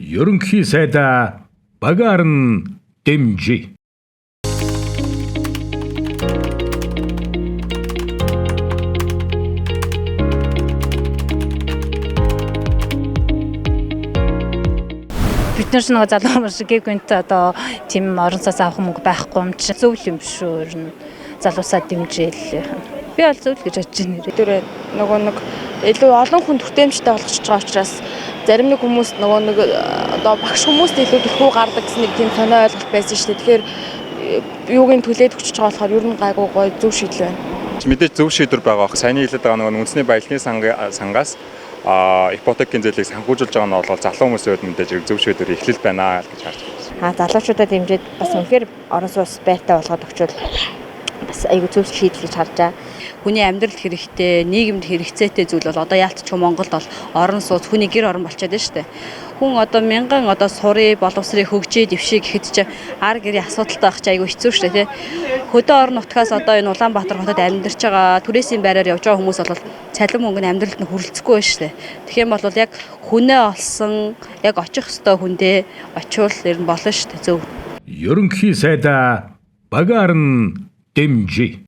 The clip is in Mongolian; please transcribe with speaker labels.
Speaker 1: Ерөнхий сайдаа багаар нь дэмжиж.
Speaker 2: Бид нар ч нэг залуу хүмүүс шиг гинт одоо тийм орон цаас авах мөнгө байхгүй юм чи зөв юм шүү ер нь залуусаа дэмжээл. Би бол зөв л гэж бодож байна.
Speaker 3: Тэр нөгөө нэг илүү олон хүнд хүртээмжтэй болгож байгаа учраас зарим нэг хүмүүс нөгөө нэг одоо багш хүмүүст илүү дэлгүү гардаг гэсэн нэг тийм сонио ойлголт байсан шүү дээ. Тэгэхээр юугийн төлөөд өгч байгаа болохоор ер нь гайгүй гоё зөв шийдэл байна.
Speaker 4: Мэдээж зөв шийдвэр байгаа. Саяны хэлээд байгаа нөгөө үндэсний баялагын сангаас ипотекийн зээлийг санхүүжүүлж байгаа нь бол залуу хүмүүсийн хувьд мэдээж зөв шийдвэр эхлэл байна гэж харж байна.
Speaker 5: Залуучуудад дэмжиж бас үнэхээр орон сууц байртай болгоод өгчвөл бас айгүй зөв шийдэл гэж харж байгаа.
Speaker 6: Хүний амьдралд хэрэгтэй, нийгэмд хэрэгцээтэй зүйл бол одоо яалтчгүй Монголд бол орон сууц хүний гэр орон болчиход байна шүү дээ. Хүн одоо мянган одоо сурыг, боловсрыг хөгжиж, дэвшиг гэхэд ч ар гэрийн асуудалтай байх ч айгүй хэцүү шүү дээ, тий. Хөдөө орон нутгаас одоо энэ Улаанбаатар хотод амьдарч байгаа, түрээсийн байраар явж байгаа хүмүүс бол цалин мөнгөний амьдралд нь хүрэлцэхгүй байна шүү дээ. Тэгэх юм бол яг хүнээ олсон, яг очих ёстой хүндээ очивол ер нь болно шүү дээ, зөв.
Speaker 1: Ерөнхий сайдаа багаар нь дэмжиж.